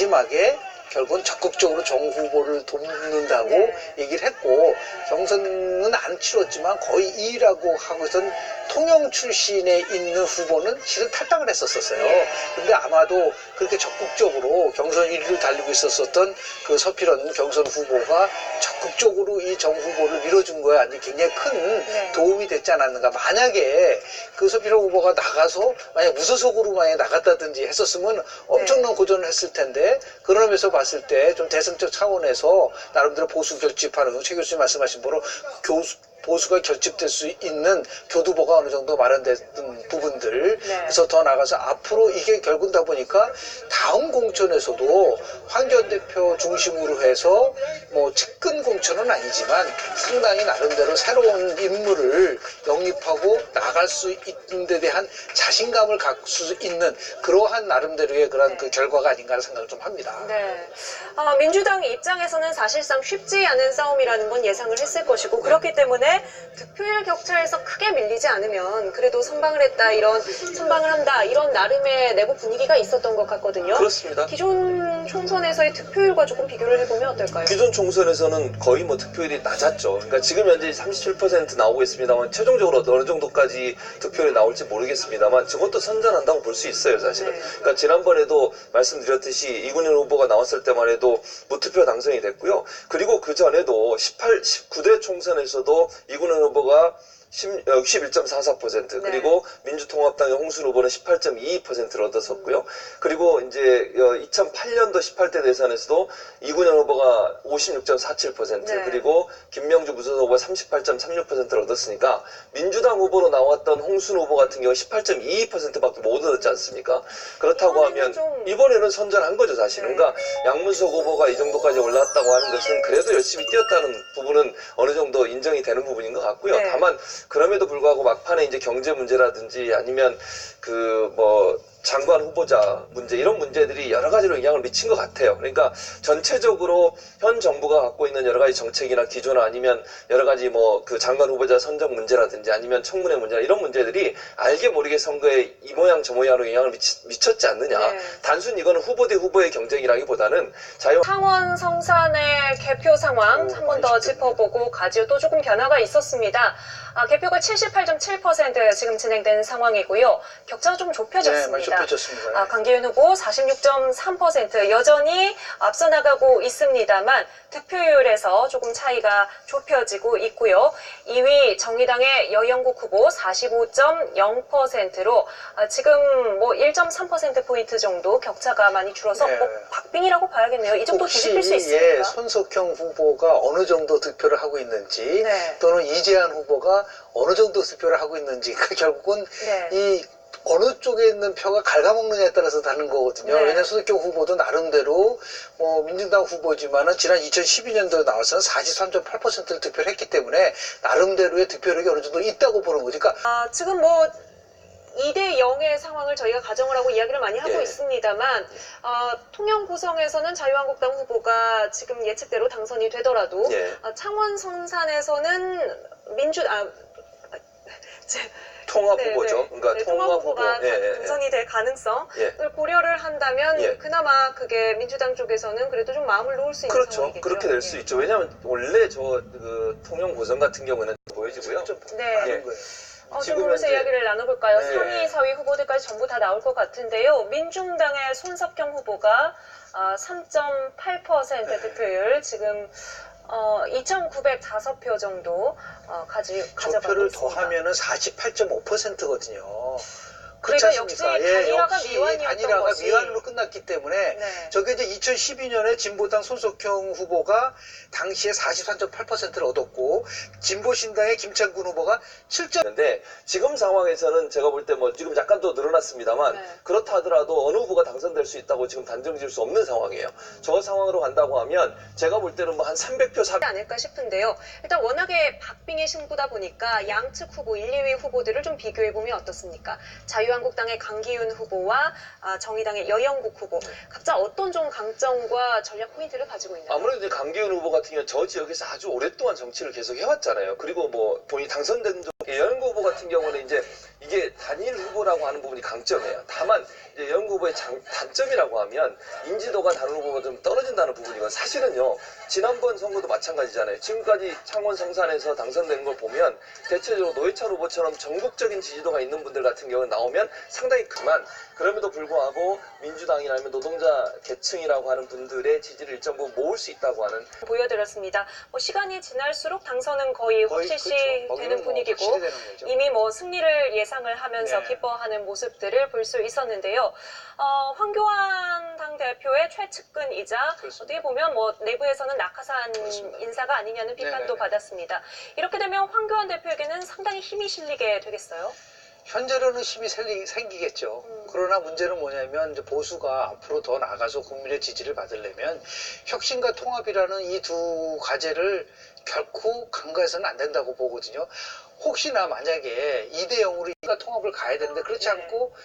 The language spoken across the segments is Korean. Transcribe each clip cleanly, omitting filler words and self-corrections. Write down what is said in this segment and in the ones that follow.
마지막에 결국은 적극적으로 정 후보를 돕는다고 얘기를 했고, 경선은 안 치렀지만 거의 2위라고 하고선 통영 출신에 있는 후보는 실은 탈당을 했었어요. 근데 아마도 그렇게 적극적으로 경선 1위를 달리고 있었던 그 서필원 경선 후보가 적극적으로 이 정 후보를 밀어준 거야. 아니 굉장히 큰 도움이 됐지 않았는가. 만약에 그 서필원 후보가 나가서 만약 무소속으로 만약 나갔다든지 했었으면 엄청난 고전을 했을 텐데, 그런 면에서 봤을 때 좀 대승적 차원에서 나름대로 보수 결집하는, 최 교수님 말씀하신 대로 보수가 결집될 수 있는 교두보가 어느 정도 마련됐던 부분들, 그래서 더 나가서 앞으로 이게 결국 다 보니까 다음 공천에서도 황교안 대표 중심으로 해서 뭐 측근 공천은 아니지만 상당히 나름대로 새로운 인물을 영입하고 나갈 수 있는 데 대한 자신감을 갖을 수 있는 그러한 나름대로의 그런 그 결과가 아닌가 하는 생각을 좀 합니다. 민주당 입장에서는 사실상 쉽지 않은 싸움이라는 건 예상을 했을 것이고, 그렇기 때문에 득표율 격차에서 크게 밀리지 않으면 그래도 선방을 한다 이런 나름의 내부 분위기가 있었던 것 같거든요. 그렇습니다. 기존 총선에서의 득표율과 조금 비교를 해보면 어떨까요? 기존 총선에서는 거의 뭐 득표율이 낮았죠. 그러니까 지금 현재 37% 나오고 있습니다만 최종적으로 어느 정도까지 득표율이 나올지 모르겠습니다만 저것도 선전한다고 볼 수 있어요, 사실은. 그러니까 지난번에도 말씀드렸듯이 이군현 후보가 나왔을 때만 해도 무투표 당선이 됐고요. 그리고 그 전에도 19대 총선에서도 이군현 후보가 61.44% 그리고 민주통합당의 홍순 후보는 18.22%를 얻었었고요. 그리고 이제 2008년도 18대 대선에서도 이군현 후보가 56.47% 그리고 김명주 무소속 후보가 38.36%를 얻었으니까 민주당 후보로 나왔던 홍순 후보 같은 경우 18.22%밖에 못 얻었지 않습니까? 그렇다고 하면 이번에는 선전한 거죠, 사실은. 그러니까 양문석 후보가 이 정도까지 올라왔다고 하는 것은 그래도 열심히 뛰었다는 부분은 어느 정도 인정이 되는 부분인 것 같고요. 다만 그럼에도 불구하고 막판에 이제 경제 문제라든지 아니면 그 뭐 장관 후보자 문제, 이런 문제들이 여러 가지로 영향을 미친 것 같아요. 그러니까 전체적으로 현 정부가 갖고 있는 여러 가지 정책이나 기조나 아니면 여러 가지 뭐 그 장관 후보자 선정 문제라든지 아니면 청문회 문제나 이런 문제들이 알게 모르게 선거에 이 모양 저 모양으로 영향을 미쳤지 않느냐. 단순히 이거는 후보 대 후보의 경쟁이라기보다는 창원 성산의 개표 상황 한 번 더 짚어보고 가지요. 또 조금 변화가 있었습니다. 개표가 78.7% 지금 진행된 상황이고요. 격차가 좀 좁혀졌습니다. 많이 좁혀졌습니다. 강기훈 후보 46.3% 여전히 앞서 나가고 있습니다만 득표율에서 조금 차이가 좁혀지고 있고요. 2위 정의당의 여영국 후보 45.0%로 지금 뭐 1.3%포인트 정도 격차가 많이 줄어서 뭐 박빙이라고 봐야겠네요. 이 정도 뒤집힐 수 있습니까? 손석형 후보가 어느 정도 득표를 하고 있는지 또는 이재한 후보가 어느 정도 득표를 하고 있는지, 결국은 이 어느 쪽에 있는 표가 갉아먹느냐에 따라서 다른 거거든요. 왜냐하면 손석형 후보도 나름대로 민주당 후보지만은 지난 2012년도에 나와서는 43.8%를 득표를 했기 때문에 나름대로의 득표력이 어느 정도 있다고 보는 거죠. 그러니까 지금 뭐 2대 0의 상황을 저희가 가정을 하고 이야기를 많이 하고 있습니다만 통영 고성에서는 자유한국당 후보가 지금 예측대로 당선이 되더라도 창원 성산에서는 통합 후보죠. 그러니까 통합 후보가 당선이 될 가능성을 고려를 한다면 그나마 그게 민주당 쪽에서는 그래도 좀 마음을 놓을 수 있는 상황이겠죠. 그렇게 될 수 있죠. 왜냐하면 원래 그 통영 고성 같은 경우는 보여지고요. 좀 보면서 이야기를 나눠볼까요? 상위, 4위 후보들까지 전부 다 나올 것 같은데요. 민중당의 손석형 후보가 3.8% 득표율, 지금 2,905표 정도 가져가고 표를 있습니다. 더하면은 48.5%거든요. 그러니까 역시 단일화가 미완이었던 것이 미완으로 끝났기 때문에 저게 이제 2012년에 진보당 손석형 후보가 당시에 43.8%를 얻었고 진보신당의 김창군 후보가 7.. 지금 상황에서는 제가 볼 때 뭐 지금 약간 더 늘어났습니다만 그렇다 하더라도 어느 후보가 당선될 수 있다고 지금 단정 지을 수 없는 상황이에요. 저 상황으로 간다고 하면 제가 볼 때는 뭐 한 300표 400. 않을까 싶은데요. 일단 워낙에 박빙의 승부다 보니까 양측 후보 1, 2위 후보들을 좀 비교해보면 어떻습니까? 자유한국당의 강기훈 후보와 정의당의 여영국 후보, 각자 어떤 좀 강점과 전략 포인트를 가지고 있나요? 아무래도 이제 강기훈 후보 같은 경우는 저 지역에서 아주 오랫동안 정치를 계속 해왔잖아요. 그리고 뭐 본인이 당선된 적, 여영국 후보 같은 경우는 이제 이게 단일 후보라고 하는 부분이 강점이에요. 다만 이제 여영구 후보의 단점이라고 하면 인지도가 다른 후보보다 좀 떨어진다는 부분이건 사실은요. 지난번 선거도 마찬가지잖아요. 지금까지 창원 성산에서 당선된 걸 보면 대체적으로 노회찬 후보처럼 전국적인 지지도가 있는 분들 같은 경우는 나오면 상당히 그만 그럼에도 불구하고 민주당이라면 노동자 계층이라고 하는 분들의 지지를 일정 부분 모을 수 있다고 하는 보여드렸습니다. 시간이 지날수록 당선은 거의 확실시 그렇죠. 되는 거기는 분위기고 확실히 되는 거죠. 이미 승리를 예상을 하면서 네. 기뻐하는 모습들을 볼 수 있었는데요. 황교안 당대표의 최측근이자 그렇습니다. 어떻게 보면 내부에서는 낙하산 그렇습니다. 인사가 아니냐는 비판도 네네네. 받았습니다. 이렇게 되면 황교안 대표에게는 상당히 힘이 실리게 되겠어요. 현재로는 힘이 생기겠죠. 그러나 문제는 뭐냐면 이제 보수가 앞으로 더 나가서 국민의 지지를 받으려면 혁신과 통합이라는 이 두 과제를 결코 간과해서는 안 된다고 보거든요. 혹시나 만약에 2대 0으로 통합을 가야 되는데 그렇지 않고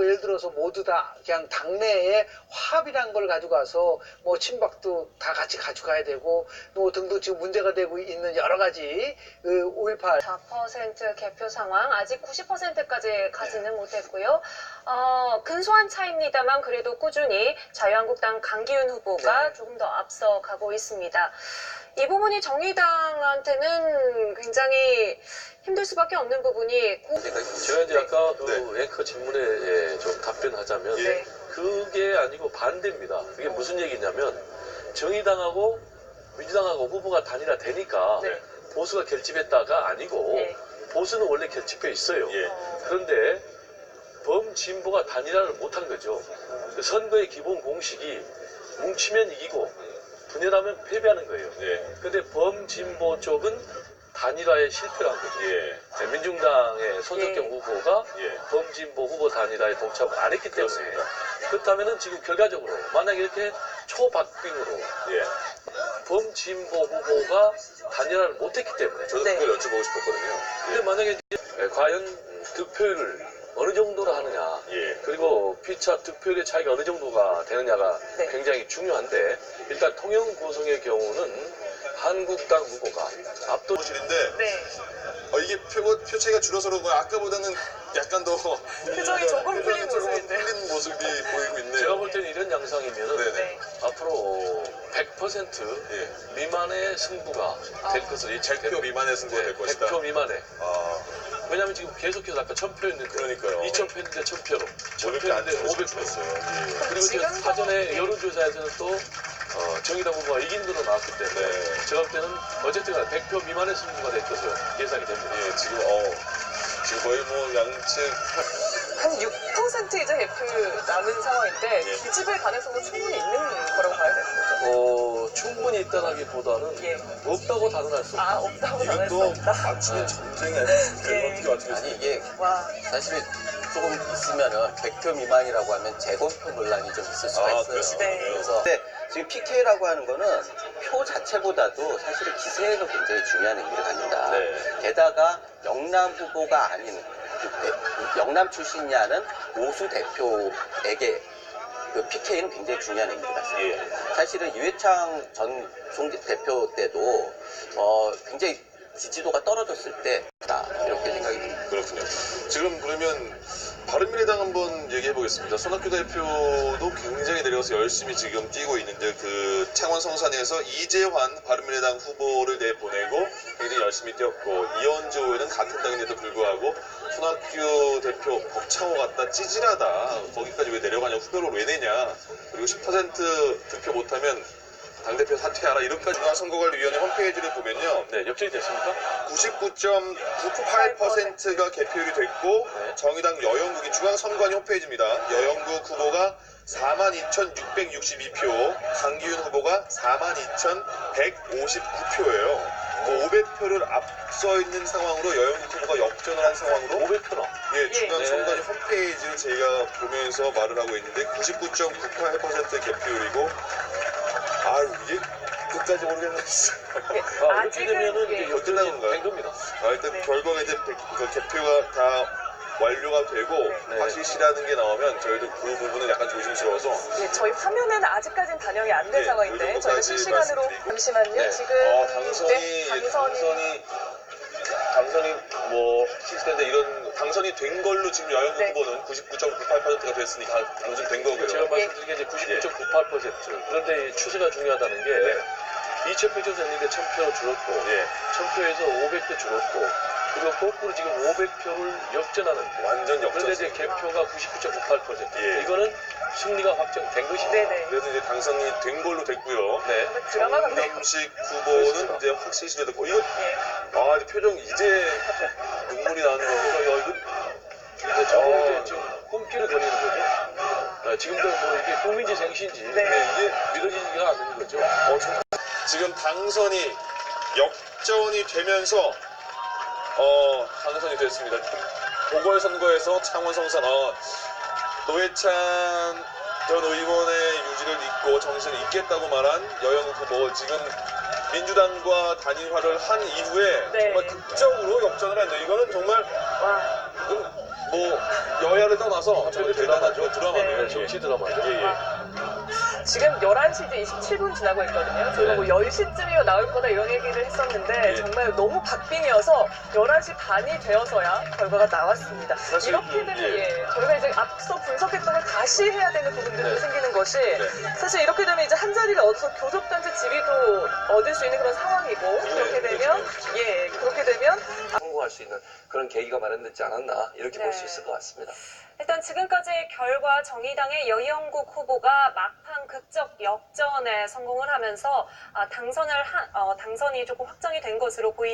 예를 들어서 모두 다 그냥 당내에 화합이란 걸 가져가서 친박도 다 같이 가져가야 되고 등등 지금 문제가 되고 있는 여러 가지 5.18 4% 개표 상황 아직 90%까지 가지는 못했고요. 근소한 차이입니다만 그래도 꾸준히 자유한국당 강기훈 후보가 조금 더 앞서가고 있습니다. 이 부분이 정의당한테는 굉장히 힘들 수밖에 없는 부분이 제가 이제 아까 앵커 질문에 좀 답변하자면 네. 그게 아니고 반대입니다. 그게 무슨 얘기냐면 정의당하고 민주당하고 후보가 단일화되니까 네. 보수가 결집했다가 아니고 네. 보수는 원래 결집해 있어요. 그런데 범진보가 단일화를 못한 거죠. 그 선거의 기본 공식이 뭉치면 이기고 분열하면 패배하는 거예요. 그런데 범진보 쪽은 단일화에 실패를 한 거죠. 민중당의 손석경 후보가 범진보 후보 단일화에 동참을 안 했기 때문에 그렇다면 지금 결과적으로 만약에 이렇게 초박빙으로 범진보 후보가 단일화를 못했기 때문에 저도 그걸 여쭤보고 싶었거든요. 근데 만약에 이제 과연 득표율을 어느 정도로 하느냐 그리고 피차 득표율의 차이가 어느 정도가 되느냐가 네. 굉장히 중요한데 일단 통영 고성의 경우는 한국당 후보가 압도 사실인데 네. 이게 표 차이가 줄어서 그런 거야. 아까보다는 약간 더 표정이 조금 풀린 조금 모습인데요. 풀린 모습이 보이고 있네요. 제가 볼 때는 이런 양상이면은 네네. 앞으로 100% 미만의 승부가 될 것으로 예측됩니다. 100표 미만의 승부가 될 것이다. 100표 미만에. 아, 왜냐면 지금 계속해서 아까 1000표였는데 그러니까요. 2000표였는데 1000표로 500표 안 1000표였는데 돼요. 500표 그리고 지금 지금 사전에 여론조사에서는 또 정의당 후보가 이긴 으로 나왔기 때문에 네. 제가 볼 때는 어쨌든 100표 미만의 승부가 될 것으로 예상이 됩니다. 지금 거의 양측 한 6% 이제 개표 남은 상황인데 기집애 가능성은 충분히 있는 거라고 봐야 되는 거죠. 충분히 있다라기보다는 예. 없다고 단언할 수 없다. 없다고 말할 수 이것도 없다. 맞추면 전쟁이 아니에요. 예. 어떻게 맞추겠어요? 아니 이게 와, 사실 조금 있으면은 100표 미만이라고 하면 재검표 논란이 좀 있을 수가 있어요. 그럴 수 있겠네요. 그래서 근데 지금 PK라고 하는 거는 표 자체보다도 사실은 기세에도 굉장히 중요한 의미를 갖는다. 게다가 영남 후보가 아닌 영남 출신이냐는 오수 대표에게 그 PK는 굉장히 중요한 의미를 갖습니다. 사실은 이회창 전 대표 때도 굉장히 지지도가 떨어졌을 때다 이렇게 생각이 듭니다. 그렇군요. 지금 그러면 바른미래당 한번 얘기해 보겠습니다. 손학규 대표도 굉장히 내려가서 열심히 지금 뛰고 있는데 그 창원 성산에서 이재환 바른미래당 후보를 내보내고 굉장히 열심히 뛰었고 이현주 의원은 같은 당인데도 불구하고 손학규 대표 벅차고 갔다 찌질하다 거기까지 왜 내려가냐 후보를 왜 내냐 그리고 10% 득표 못하면 당대표 사퇴하라 이런까지 중앙선거관리위원회 홈페이지를 보면요. 네, 역전이 됐습니까? 99.98%가 개표율이 됐고 정의당 여영국이 중앙선관위 홈페이지입니다. 여영국 후보가 42,662표, 강기훈 후보가 42,159표예요. 500표를 앞서 있는 상황으로 여영국 후보가 역전을 한 상황으로 500표나. 중앙선관위 홈페이지를 제가 보면서 말을 하고 있는데 99.98% 개표율이고 이게 끝까지 모르겠네. 이렇게 되면은 이제 역전이 끝나는 건가요? 된 겁니다. 일단 결과가 이제 그 개표가 다 완료가 되고 확실시라는 게 나오면 저희도 그 부분은 약간 조심스러워서 저희 화면에는 아직까지는 반영이 안 된 상황인데 요 저희가 정도까지 실시간으로 말씀드리고. 잠시만요. 지금 당선이 뭐 실시되는데 이런 당선이 된 걸로 지금 여영국 네. 후보는 99.98%가 됐으니까 당선된 거고요. 제가 말씀드린 게 이제 99.98%. 그런데 이 추세가 중요하다는 게 2,000표 줬는데 1,000표 줄었고 1,000표에서 500표 줄었고 그리고 거꾸로 지금 500표를 역전하는 완전 역전. 그런데 이제 개표가 99.98%. 이거는 승리가 확정된 것입니다. 네네. 그래서 이제 당선이 된 걸로 됐고요. 네. 드라마가 같네요. 정남식 후보는 이제 확실히 신뢰됐고 이거 아 이제 표정 이제 눈물이 나는 거니까 이거 저는 이제 지금 꿈길을 거리는 거죠. 지금도 뭐 이게 꿈인지 생신지 이게 믿어지지가 않는 거죠. 지금 당선이 역전이 되면서 당선이 됐습니다. 보궐선거에서 창원성산 노회찬 전 의원의 유지를 잇고 정신을 잇겠다고 말한 여영국 후보 지금 민주당과 단일화를 한 이후에 네. 정말 극적으로 역전을 했는데 이거는 정말 와. 뭐 여야를 떠나서 정말 대단한 드라마네요. 네. 정치 드라마죠. 지금 11시 이제 27분 지나고 있거든요. 저희가 뭐 10시쯤이면 나올 거다 이런 얘기를 했었는데 정말 너무 박빙이어서 11시 반이 되어서야 결과가 나왔습니다. 이렇게 되면 저희가 이제 앞서 분석했던 걸 다시 해야 되는 부분들도 생기는 것이 사실 이렇게 되면 이제 한 자리를 얻어서 교섭단체 지위도 얻을 수 있는 그런 상황이고 그렇게 되면 성공할 수 있는 그런 계기가 마련되지 않았나 이렇게 볼 수 있을 것 같습니다. 일단 지금까지의 결과 정의당의 여영국 후보가 막판 극적 역전에 성공을 하면서 당선이 조금 확정이 된 것으로 보입니다.